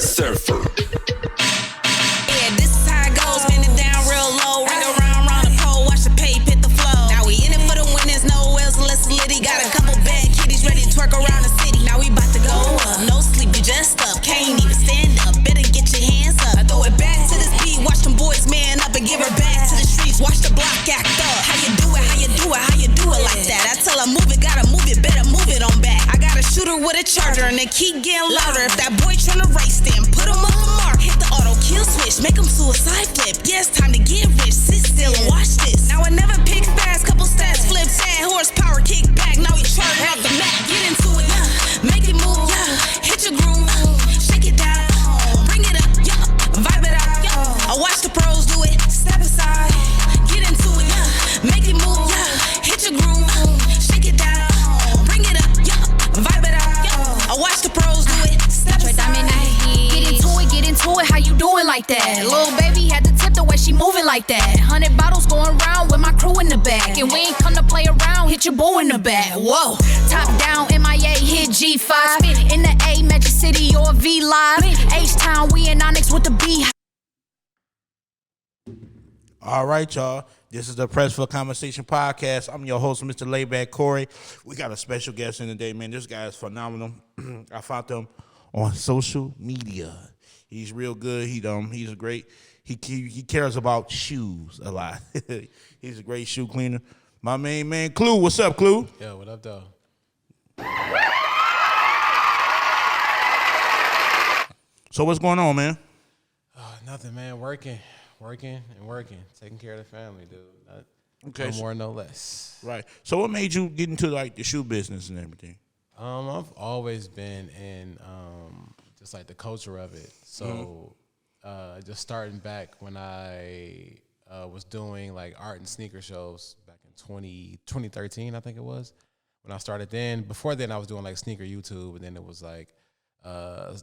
Surfer. Yeah, this is how it goes. Bend it down real low. Ring around, round the pole. Watch the pay hit the flow. Now we in it for the winners. No else unless it's litty. Got a couple bad kitties ready to twerk around the city. Now we bout to go up. No sleep, you just up. Can't even stand up. Better get your hands up. I throw it back to this beat. Watch them boys man up and give her back to the streets. Watch the block act up. How you do it? How you do it? How you do it like that? I tell her move it, gotta move it. Better move it on back. I got a shooter with a charger and they keep getting louder. If that boy tryna race, then put him up a mark. Hit the auto kill switch, make him suicide flip. Yeah, it's time to get rich. Sit still and watch this. Now I never pick fast, couple stats, flip sad horsepower, kick back. Now we charging off the map. Get into it, yeah. Make it move, yeah. Hit your groove, shake it down, bring it up, yeah. Vibe it out, yeah. I watch the pros do it. Step aside, get into it, yeah. Make it move, yeah. Hit your groove, shake it down, bring it up, yeah. Vibe it out, yeah. I watch the pros do it. Step aside, get into it. How you doing like that? Little baby had to tip the way she moving like that. 100 bottles going round with my crew in the back, and we ain't come to play around. Hit your boo in the back. Whoa, top down, MIA hit G5. In the A, Magic City or V Live. H-Town, we in Onyx with the B. All right, y'all. This is the Press for Conversation podcast. I'm your host, Mr. Layback Corey. We got a special guest in today, man. This guy is phenomenal. I found him on social media. He's real good. He's a great. He cares about shoes a lot. He's a great shoe cleaner. My main man, Clue. What's up, Clue? Yo, what up, though? So what's going on, man? Nothing, man. Working, taking care of the family, dude. Okay, no more, no less. Right. So what made you get into like the shoe business and everything? I've always been in just like the culture of it. So just starting back when I was doing like art and sneaker shows back in 2013, I think it was. When I started then. Before then, I was doing like sneaker YouTube, and then it was like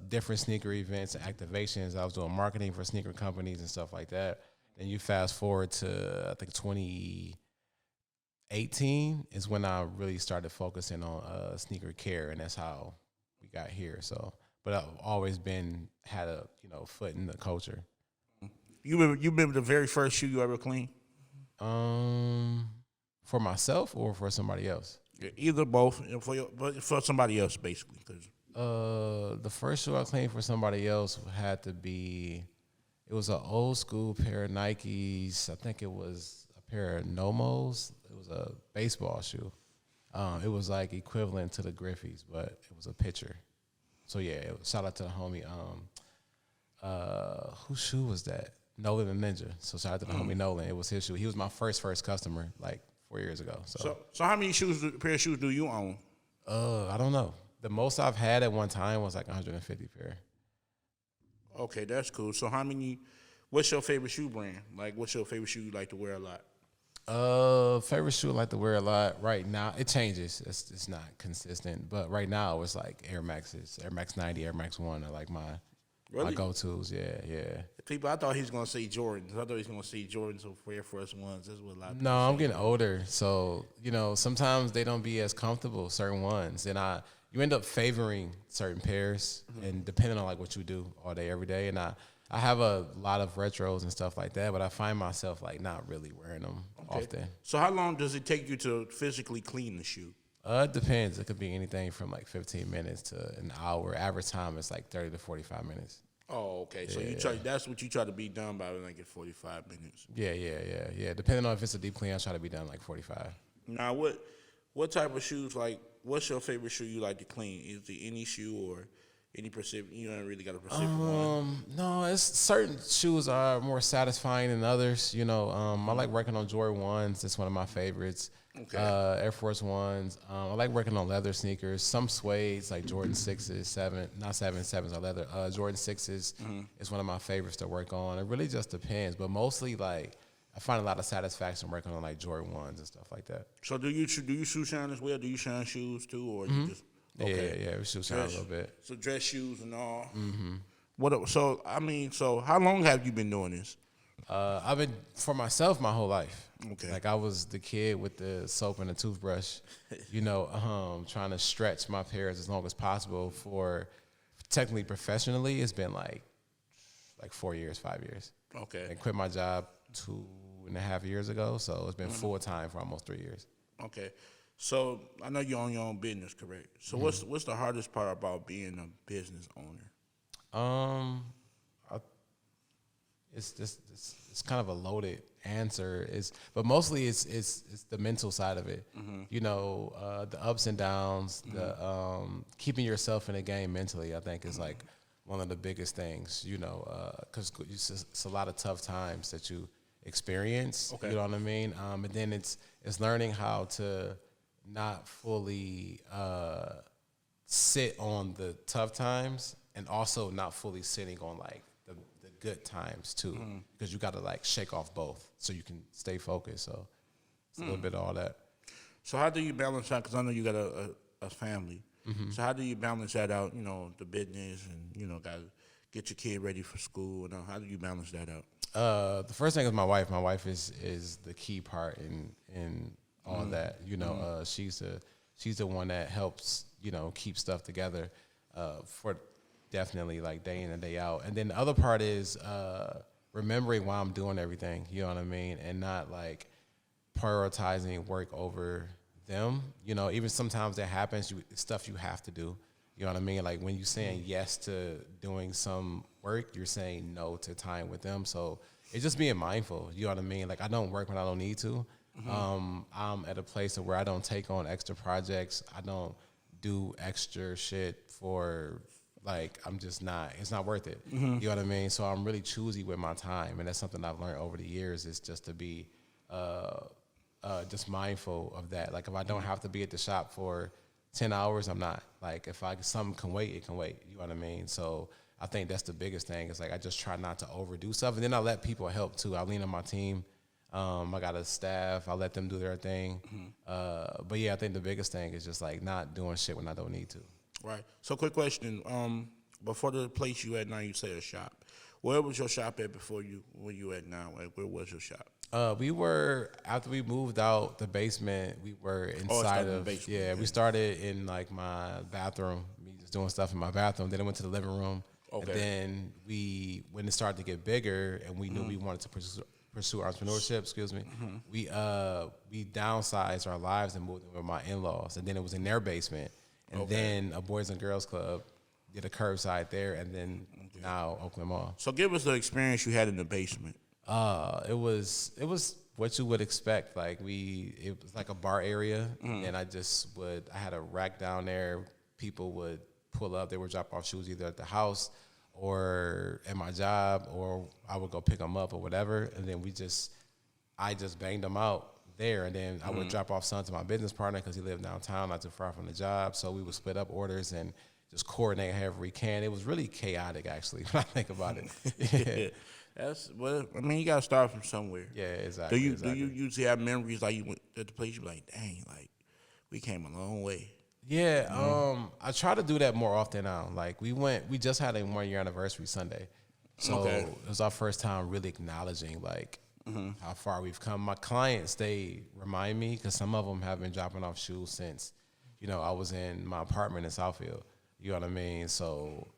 different sneaker events and activations. I was doing marketing for sneaker companies and stuff like that. And you fast forward to, I think, 2018 is when I really started focusing on sneaker care, and that's how we got here. So, but I've always had a foot in the culture. You remember the very first shoe you ever cleaned? For myself or for somebody else? Yeah, either both, but for somebody else basically. The first shoe I cleaned for somebody else had to be. It was an old school pair of Nikes. I think it was a pair of Nomos. It was a baseball shoe. It was like equivalent to the Griffies, but it was a pitcher. So yeah, shout out to the homie. Whose shoe was that? Nolan the Ninja. So shout out to the homie Nolan. It was his shoe. He was my first customer like 4 years ago. So how many pair of shoes do you own? I don't know. The most I've had at one time was like 150 pair. Okay, that's cool. So what's your favorite shoe brand? Like, what's your favorite shoe you like to wear a lot? Favorite shoe I like to wear a lot right now. It changes. It's not consistent. But right now it's like Air Maxes, Air Max 90, Air Max 1 are like my go-tos. Yeah. People, I thought he was going to say Jordans. I thought he was going to say Jordans or Air Force Ones. That's what a lot of people No, I'm say. getting older. So, sometimes they don't be as comfortable, certain ones. And you end up favoring certain pairs and depending on like what you do all day, every day. And I have a lot of retros and stuff like that, but I find myself like not really wearing them often. So how long does it take you to physically clean the shoe? It depends. It could be anything from like 15 minutes to an hour. Average time is like 30 to 45 minutes. Oh, okay. So that's what you try to be done by like at 45 minutes. Yeah. Depending on if it's a deep clean, I try to be done like 45. Now, what type of shoes, like, what's your favorite shoe you like to clean? Is it any shoe or any specific? You don't really got a specific one? No, it's certain shoes are more satisfying than others. I like working on Jordan 1s. It's one of my favorites. Okay. Air Force Ones. I like working on leather sneakers. Some suedes, like Jordan 6s, 7s are leather. Jordan 6s is one of my favorites to work on. It really just depends, but mostly like I find a lot of satisfaction working on like Jordan 1s and stuff like that. So do you shoe shine as well? Do you shine shoes too, or you just okay? Yeah, we shoe shine a little bit. So dress shoes and all. So how long have you been doing this? I've been for myself my whole life. Okay. Like I was the kid with the soap and the toothbrush, trying to stretch my pairs as long as possible technically professionally, it's been like 4 years, 5 years. Okay. And quit my job 2.5 years ago, so it's been full time for almost 3 years. Okay. So I know you own your own business, correct? So what's the hardest part about being a business owner? It's kind of a loaded answer. But mostly it's the mental side of it. You know, the ups and downs, the keeping yourself in the game mentally. I think is like one of the biggest things. You know, because it's a lot of tough times that you experience. Okay. You know what I mean? And then it's learning how to not fully sit on the tough times and also not fully sitting on like the good times too, because you got to like shake off both so you can stay focused. So it's a little bit of all that. So how do you balance that? Because I know you got a family. So how do you balance that out? You know, the business and you know, got to get your kid ready for school. And how do you balance that out? The first thing is my wife. My wife is the key part in all that. You know, she's the one that helps, you know, keep stuff together for definitely like day in and day out. And then the other part is remembering why I'm doing everything, you know what I mean? And not like prioritizing work over them. You know, even sometimes that happens, stuff you have to do. You know what I mean? Like when you're saying yes to doing some work, you're saying no to time with them. So it's just being mindful, you know what I mean? Like I don't work when I don't need to. I'm at a place where I don't take on extra projects. I don't do extra shit for like, I'm just not, it's not worth it. You know what I mean? So I'm really choosy with my time. And that's something I've learned over the years is just to be just mindful of that. Like if I don't have to be at the shop for 10 hours, I'm not. Like if something can wait, it can wait. You know what I mean? So I think that's the biggest thing. It's like I just try not to overdo stuff. And then I let people help too. I lean on my team. I got a staff. I let them do their thing. But yeah, I think the biggest thing is just like not doing shit when I don't need to. Right. So quick question. Before the place you at now, you say a shop. Where was your shop at before where you at now? Like, where was your shop? We were, after we moved out the basement, we were inside of, basement. We started in like my bathroom, me just doing stuff in my bathroom. Then I went to the living room. Okay. And then when it started to get bigger and we knew we wanted to pursue entrepreneurship, we downsized our lives and moved in with my in-laws. And then it was in their basement. And then a Boys and Girls Club did a curbside there, and then now Oakland Mall. So give us the experience you had in the basement. It was what you would expect. Like it was like a bar area, and I had a rack down there. People would pull up. They would drop off shoes either at the house or at my job, or I would go pick them up or whatever. And then I just banged them out there, and then I would drop off some to my business partner because he lived downtown, not too far from the job. So we would split up orders and just coordinate however we can. It was really chaotic, actually, when I think about it. I mean, you got to start from somewhere. Yeah, exactly. Do you usually have memories like you went at the place, you be like, dang, like we came a long way? Yeah, I try to do that more often now. Like we just had a 1 year anniversary Sunday. So it was our first time really acknowledging like how far we've come. My clients, they remind me, because some of them have been dropping off shoes since, you know, I was in my apartment in Southfield. You know what I mean? So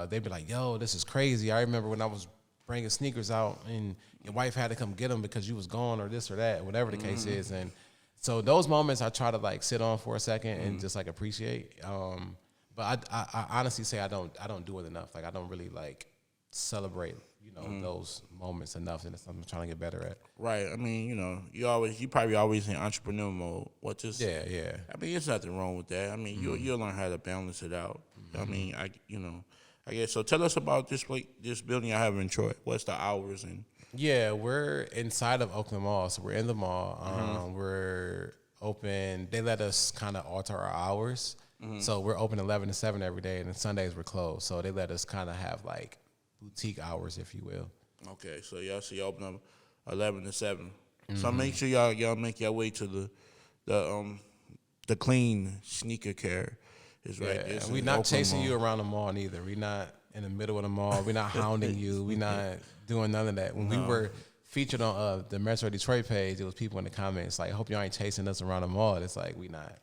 they'd be like, yo, this is crazy. I remember when I was bringing sneakers out and your wife had to come get them because you was gone or this or that, whatever the case is. And so those moments I try to like sit on for a second and just like appreciate. But I honestly say I don't do it enough. Like I don't really like celebrate, you know, those moments enough, and it's something I'm trying to get better at. Right. I mean, you know, you probably always in entrepreneur mode. Yeah. I mean, there's nothing wrong with that. I mean, you'll learn how to balance it out. I mean, I guess so. Tell us about this building I have in Troy. What's the hours and? Yeah, we're inside of Oakland Mall, so we're in the mall. We're open. They let us kind of alter our hours, so we're open 11 to 7 every day, and then Sundays we're closed. So they let us kind of have like boutique hours, if you will. Okay, so y'all open up 11 to 7. So make sure y'all make your way to the clean sneaker care. Is right. Yeah, we're not chasing you around the mall neither. We're not in the middle of the mall. We're not hounding you. We're not doing none of that. When we were featured on the Metro Detroit page, it was people in the comments like, "I hope y'all ain't chasing us around the mall." It's like we not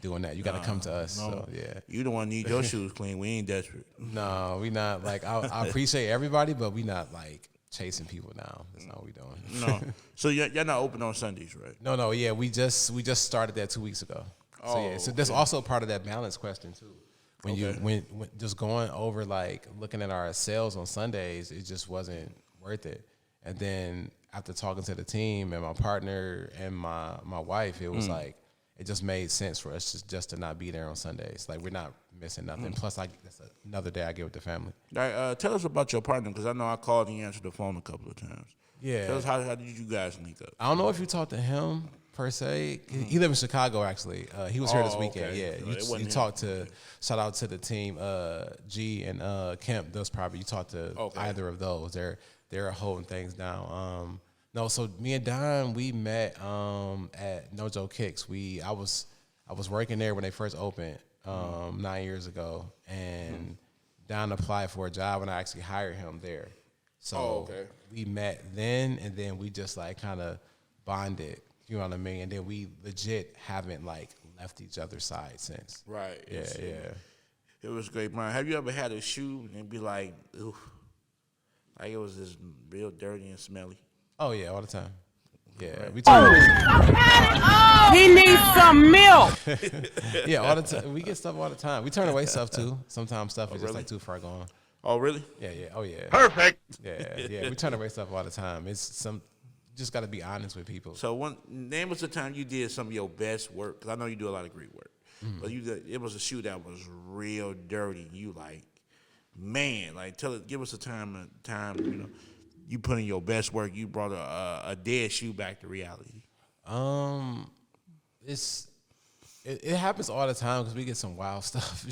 doing that. You got to come to us. No. So yeah. You the one need your shoes clean. We ain't desperate. No, we not like. I appreciate everybody, but we not like chasing people now. That's not what we doing. No. So you're not open on Sundays, right? No. Yeah, we just started that 2 weeks ago. So yeah, so that's also part of that balance question too. When you when just going over like looking at our sales on Sundays, it just wasn't worth it. And then after talking to the team and my partner and my wife, it was like it just made sense for us just to not be there on Sundays. Like we're not missing nothing. Plus, that's another day I get with the family. All right, tell us about your partner because I know I called and he answered the phone a couple of times. Yeah. Tell us how did you guys link up? I don't know if you talked to him per se. He lived in Chicago actually. He was here this weekend. Okay. Yeah, you talked to. Shout out to the team, G and Kemp. Those probably you talked to either of those. They're holding things down. No, so me and Don we met at No Joe Kicks. I was working there when they first opened 9 years ago, and Don applied for a job, and I actually hired him there. So we met then, and then we just like kind of bonded. You know what I mean? And then we legit haven't like left each other's side since. Right. Yeah. It was great, man. Have you ever had a shoe and be like, ooh, like it was just real dirty and smelly? Oh yeah, all the time. Yeah, Right. we turn. He needs some milk. Yeah, all the time. We get stuff all the time. We turn away stuff too. Sometimes stuff is just really? like too far gone. Oh, really? Yeah. Oh yeah. Perfect. Yeah. We turn away stuff all the time. Just got to be honest with people. So name us the time you did some of your best work, because I know you do a lot of great work. But it was a shoe that was real dirty. You like, man, like give us a time, you put in your best work. You brought a dead shoe back to reality. It happens all the time because we get some wild stuff.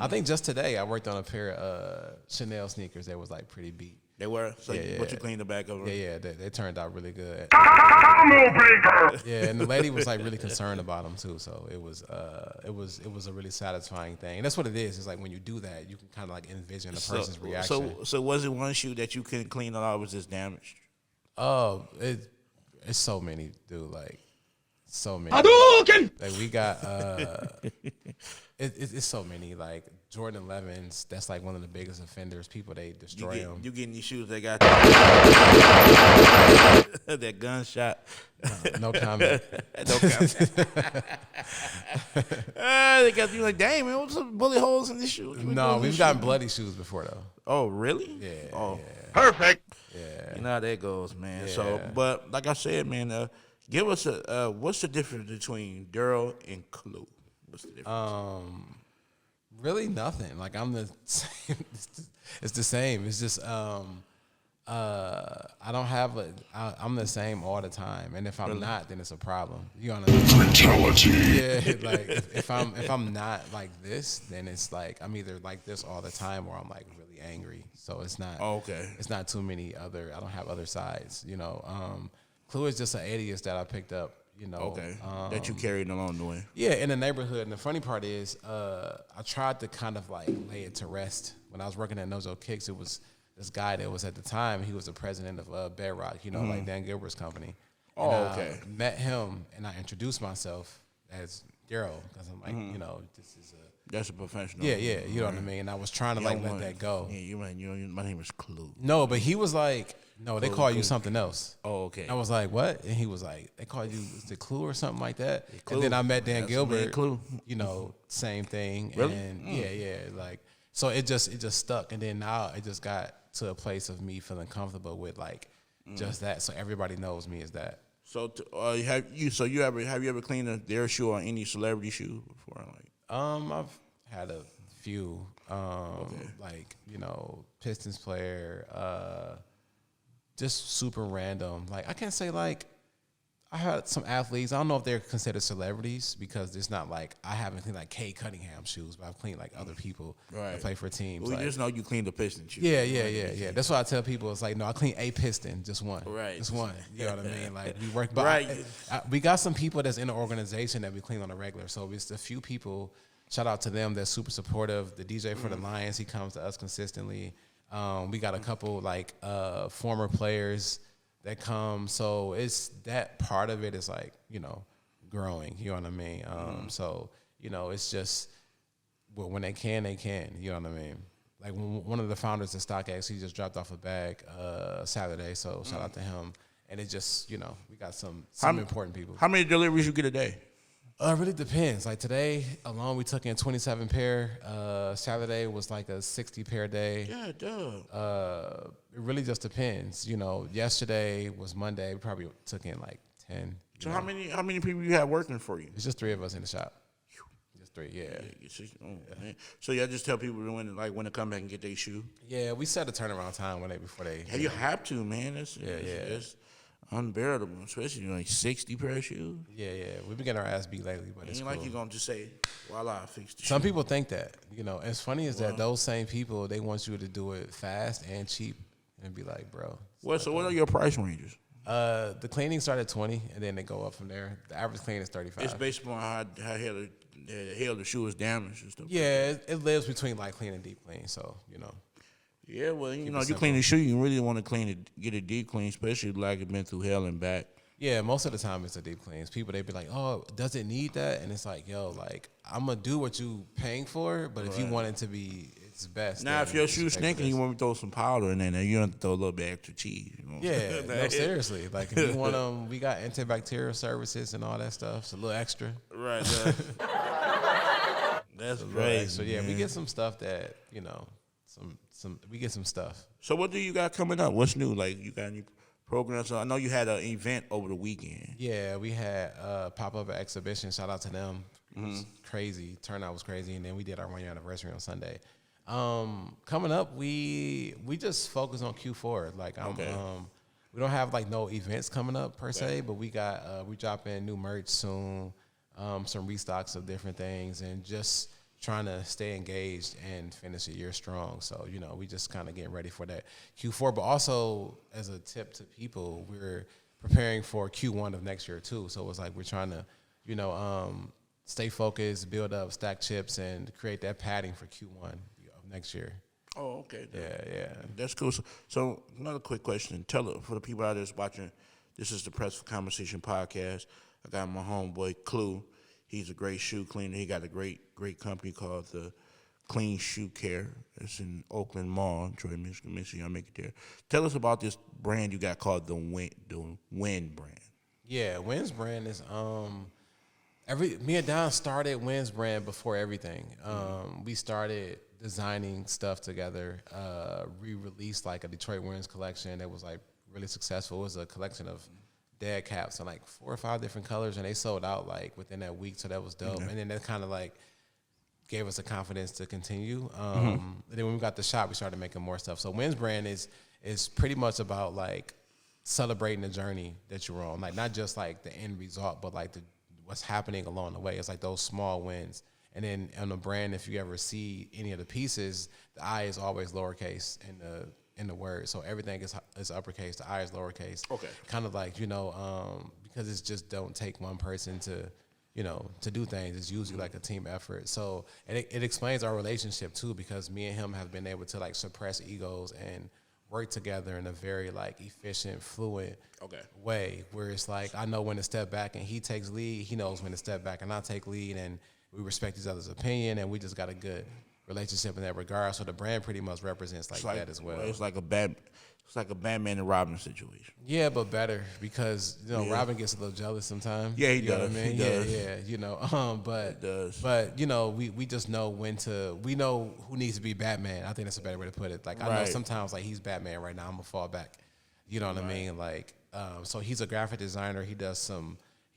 I think just today I worked on a pair of Chanel sneakers that was like pretty beat. They were? So but you cleaned the back of them? Yeah, they turned out really good. Ah, Yeah, and the lady was like really concerned about them too. So it was a really satisfying thing. And that's what it is. It's like when you do that, you can kind of like envision the person's reaction. So was it one shoe that you couldn't clean at all? Was just damaged? Oh, it's so many, dude. Like so many. Like we got it's so many. Like Jordan 11s, that's like one of the biggest offenders. People, they destroy them. You getting these shoes that got that gunshot? No comment. No comment. They got you like, dang man, what's some bullet holes in this shoe? No, we've gotten bloody shoes before though. Oh really? Yeah. Oh, yeah. perfect. Yeah. You know how that goes, man. Yeah. So, but like I said, man, give us what's the difference between Daryl and Clue? What's the difference? Really nothing. Like I'm the same. It's the same. It's just I don't have I'm the same all the time, and if I'm not, then it's a problem. You understand? Mentality. Yeah, like if I'm not like this, then it's like I'm either like this all the time or I'm like really angry. So it's not. Oh, okay. It's not too many other. I don't have other sides. Clue is just an alias that I picked up. Okay. That you carried along the way. Yeah, in the neighborhood. And the funny part is, I tried to kind of like lay it to rest. When I was working at No Joe Kicks, it was this guy that was at the time, he was the president of Bedrock, like Dan Gilbert's company. Oh, and okay. I met him and I introduced myself as Daryl because I'm like, this is That's a professional. yeah, you know what I mean? And I was trying to like let that go. Yeah, my name is Clue. No, but he was like, no, they call you something else. Oh, okay. I was like, what? And he was like, they call you the Clue or something like that. Clue. And then I met Dan That's Gilbert. Clue. Same thing. Really? And yeah, like so it just stuck. And then now it just got to a place of me feeling comfortable with like just that. So everybody knows me as that. So have you ever cleaned their shoe or any celebrity shoe before? Like, I've had a few, like Pistons player, just super random. Like I can't say like I had some athletes. I don't know if they're considered celebrities because it's not like I haven't cleaned like Kay Cunningham shoes, but I've cleaned like other people that play for teams. We like, just know you cleaned the Pistons shoes. Yeah. That's why I tell people it's like, no, I clean a piston, just one. Right. Just one. You know what I mean? Like we work, but Right. we got some people that's in the organization that we clean on a regular. So it's a few people. Shout out to them. They're super supportive. The DJ for the Lions, he comes to us consistently. We got a couple like former players that come. So it's that part of it is like, growing. You know what I mean? So you know, it's just when they can, they can. You know what I mean? Like one of the founders of StockX, he just dropped off a bag Saturday. So shout out to him. And it just, you know, we got some important people. How many deliveries you get a day? It really depends. Like today alone, we took in 27 pair. Saturday was like a 60 pair day. Yeah, duh. It really just depends. You know, yesterday was Monday. We probably took in like 10. So how many people you have working for you? It's just 3 of us in the shop. Just 3, yeah. Man. So y'all just tell people when to come back and get their shoe? Yeah, we set a turnaround time before they. Yeah, you have to, man. It's unbearable, especially like 60 pair of shoes. Yeah. We've been getting our ass beat lately, but it's ain't cool. like you're going to just say, voila, I fixed the Some shoe. people think that, you know. It's funny is that those same people, they want you to do it fast and cheap and be like, bro. So what are your price ranges? The cleaning start at 20 and then they go up from there. The average clean is 35. It's based upon how the hell the shoe is damaged and stuff. Yeah, it lives between light clean and deep clean, so, you know. Yeah, well, you clean the shoe, you really want to get it deep clean, especially like it's been through hell and back. Yeah, most of the time it's a deep cleans. People, they be like, oh, does it need that? And it's like, yo, like, I'm going to do what you paying for, but if you want it to be its best. Now, if your shoe's stinking, you want me to throw some powder in there, then you have to throw a little bit extra cheese. You know? Yeah, no, seriously. Like, if you want them, we got antibacterial services and all that stuff. It's a little extra. Right. That's great. So, yeah, we get some stuff that, you know, we get some stuff. So what do you got coming up? What's new? Like, you got any programs? I know you had an event over the weekend. Yeah, we had a pop-up exhibition. Shout out to them. It was crazy. Turnout was crazy. And then we did our 1-year anniversary on Sunday. Coming up, we just focus on Q4. Like, we don't have, like, no events coming up, per se, but we dropping new merch soon, some restocks of different things, and just trying to stay engaged and finish the year strong. So, you know, we just kind of getting ready for that Q4. But also, as a tip to people, we're preparing for Q1 of next year, too. So it's like we're trying to, you know, stay focused, build up, stack chips, and create that padding for Q1 of next year. Oh, okay. Yeah. That's cool. So another quick question. For the people out there that's watching, this is the Press for Conversation podcast. I got my homeboy, Clue. He's a great shoe cleaner. He got a great company called the cleansneakercare. It's in Oakland Mall, Troy, Michigan. I'll make it there. Tell us about this brand you got called the Win brand. Yeah, Win's brand is me and Don started Win's brand before everything. We started designing stuff together. We released like a Detroit Win's collection that was like really successful. It was a collection of dad caps in like 4 or 5 different colors, and they sold out like within that week, so that was dope. And then that kind of like gave us the confidence to continue. And then when we got the shop, we started making more stuff. So Win's brand is pretty much about like celebrating the journey that you're on, like not just like the end result, but like what's happening along the way. It's like those small wins. And then on the brand, if you ever see any of the pieces, the I is always lowercase in the word. So everything is uppercase, the I is lowercase. Okay. Kind of like, you know, because it's just don't take one person to, you know, to do things. It's usually like a team effort. So and it explains our relationship too, because me and him have been able to like suppress egos and work together in a very like efficient, fluid way, where it's like I know when to step back and he takes lead, he knows when to step back and I take lead, and we respect each other's opinion, and we just got a good relationship in that regard. So the brand pretty much represents like that as well. It's like a Batman and Robin situation. Yeah, but better, because you know Robin gets a little jealous sometimes. Yeah, he you does. Know what I mean? He does. Yeah, you know. But you know, we just know we know who needs to be Batman. I think that's a better way to put it. Like I know sometimes like he's Batman right now, I'm gonna fall back. You know what I mean? Like so he's a graphic designer. He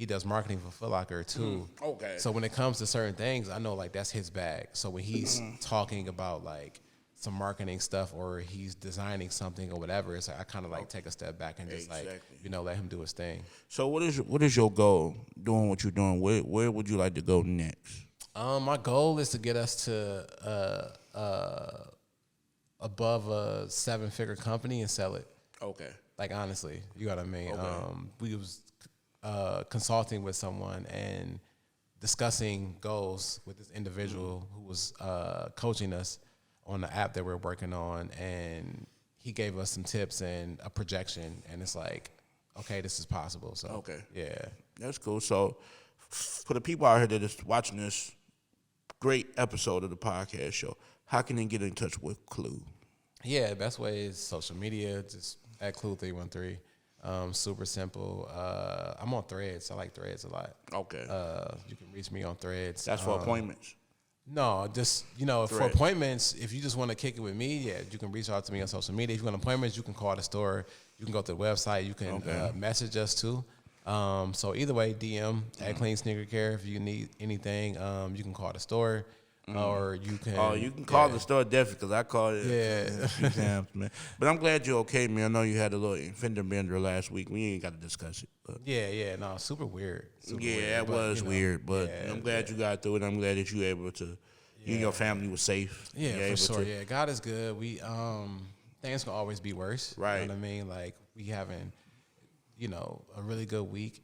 does marketing for Foot Locker too. Okay. So when it comes to certain things, I know like that's his bag. So when he's talking about like some marketing stuff or he's designing something or whatever, it's like I kind of like take a step back and just like, you know, let him do his thing. So what is your goal doing what you're doing? Where would you like to go next? My goal is to get us to above a 7-figure company and sell it. Okay. Like honestly, you know what I mean? Okay. We was consulting with someone and discussing goals with this individual who was coaching us on the app that we're working on, and he gave us some tips and a projection, and it's like, okay, this is possible. So yeah, that's cool. So For the people out here that is watching this great episode of the podcast show, how can they get in touch with Clue? Yeah, the best way is social media, just at Clue313. Super simple. I'm on Threads. I like Threads a lot. Okay. You can reach me on Threads. That's for appointments. No, just, for appointments, if you just want to kick it with me, yeah, you can reach out to me on social media. If you want appointments, you can call the store. You can go to the website. You can message us too. So either way, DM at cleansneakercare if you need anything. You can call the store. Or you can. Oh, you can call the store definitely because I called it Yeah. a few times, man. But I'm glad you're okay, man. I know you had a little fender bender last week. We ain't got to discuss it. But. Yeah, no, super weird. It was weird, but I'm glad you got through it. I'm glad that you were able to. You and your family were safe. Yeah, for sure. Yeah, God is good. We things can always be worse. Right. You know what I mean? Like we having, a really good week.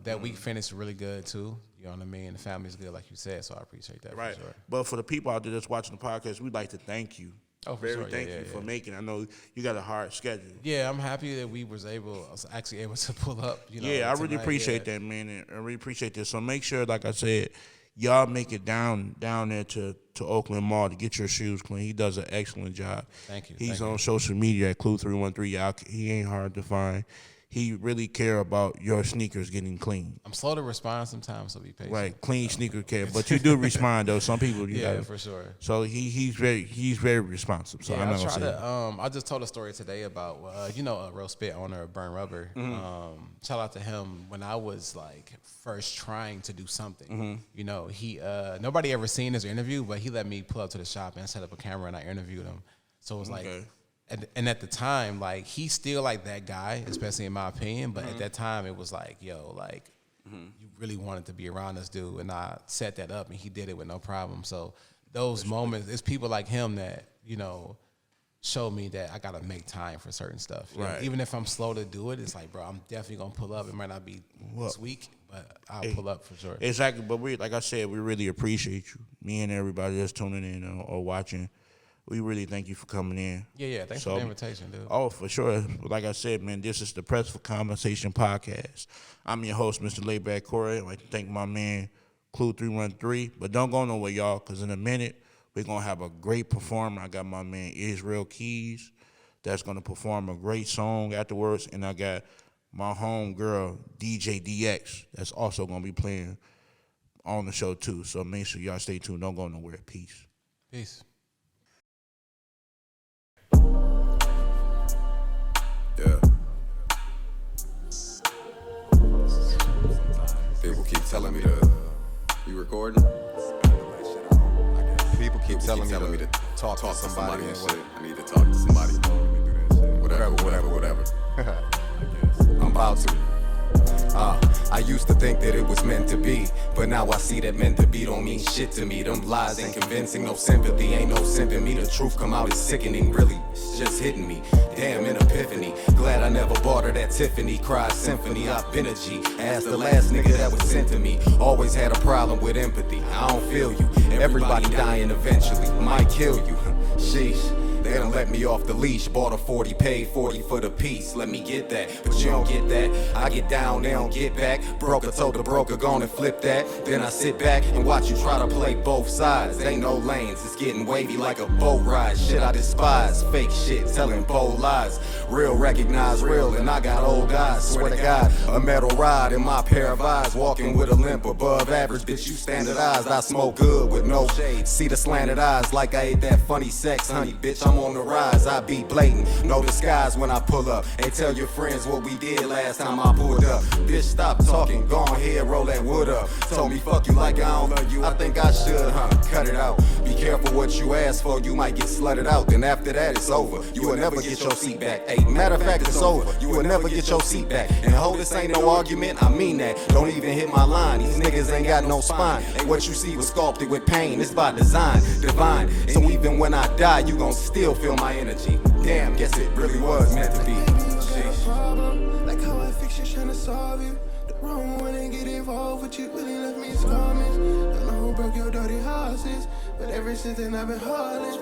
That week finished really good too. You know what I mean? The family's good, like you said. So I appreciate that. Right. For sure. But for the people out there that's watching the podcast, we'd like to thank you. Oh, for sure. Thank you for making. I know you got a hard schedule. Yeah, I'm happy that I was actually able to pull up. I really appreciate that, man. I really appreciate this. So make sure, like I said, y'all make it down there to Oakland Mall to get your shoes clean. He does an excellent job. Thank you. He's on social media at Clue313. Y'all, he ain't hard to find. He really care about your sneakers getting clean. I'm slow to respond sometimes, so be patient. Right, clean sneaker care, but you do respond though. Some people, for sure. So he's very responsive. So I'm not gonna say that. I just told a story today about a Real Spit owner of Burn Rubber. Shout out to him. When I was like first trying to do something, he nobody ever seen his interview, but he let me pull up to the shop and set up a camera and I interviewed him. So it was like. And at the time, like, he's still, like, that guy, especially in my opinion. But at that time, it was like, you really wanted to be around this dude. And I set that up, and he did it with no problem. So those moments, it's people like him that, show me that I got to make time for certain stuff. Right. Even if I'm slow to do it, it's like, bro, I'm definitely going to pull up. It might not be this week, but I'll pull up for sure. Exactly. But like I said, we really appreciate you. Me and everybody that's tuning in or watching. We really thank you for coming in. Yeah. Thanks for the invitation, dude. Oh, for sure. Like I said, man, this is the Press for Conversation podcast. I'm your host, Mr. Layback Corey. I'd like to thank my man, Clue313. But don't go nowhere, y'all, because in a minute, we're going to have a great performer. I got my man, Isreal Keys, that's going to perform a great song afterwards. And I got my home girl, DJ DX, that's also going to be playing on the show, too. So make sure y'all stay tuned. Don't go nowhere. Peace. Peace. Yeah. People keep telling me to. You recording? People keep telling me to talk to somebody and shit. I need to talk to somebody. Whatever. I'm about to. I used to think that it was meant to be, but now I see that meant to be don't mean shit to me. Them lies ain't convincing, no sympathy, ain't no simp in me. The truth come out is sickening, really, it's just hitting me. Damn, an epiphany. Glad I never bought her that Tiffany. Cried symphony, I've been a G. Asked the last nigga that was sent to me. Always had a problem with empathy. I don't feel you. Everybody dying eventually, might kill you. Sheesh. They done let me off the leash, bought a 40, paid 40 for the piece. Let me get that, but you don't get that. I get down, they don't get back. Broker told the broker, go on and flip that. Then I sit back and watch you try to play both sides. Ain't no lanes, it's getting wavy like a boat ride. Shit I despise, fake shit, telling bold lies. Real recognize real, and I got old guys. Swear to God, a metal rod in my pair of eyes. Walking with a limp above average, bitch, you standardized. I smoke good with no shade. See the slanted eyes like I ate that funny sex, honey, bitch, I'm on the rise. I be blatant, no disguise when I pull up. And tell your friends what we did last time I pulled up. Bitch, stop talking, go ahead, roll that wood up. Told me fuck you like I don't love you, I think I should, cut it out. Be careful what you ask for, you might get slutted out. Then after that it's over, you will never get your seat back. Hey, matter of fact, it's over, you will never get your seat back. And hold, this ain't no argument, I mean that. Don't even hit my line, these niggas ain't got no spine. Hey, what you see was sculpted with pain, it's by design, divine. So even when I die, you gon' still feel my energy. Damn, guess it really was meant to be. Problem, like how I fix you, tryna solve you. The wrong one ain't get involved with you, really left me scarred. Don't know who broke your dirty houses, but ever since then I've been heartless.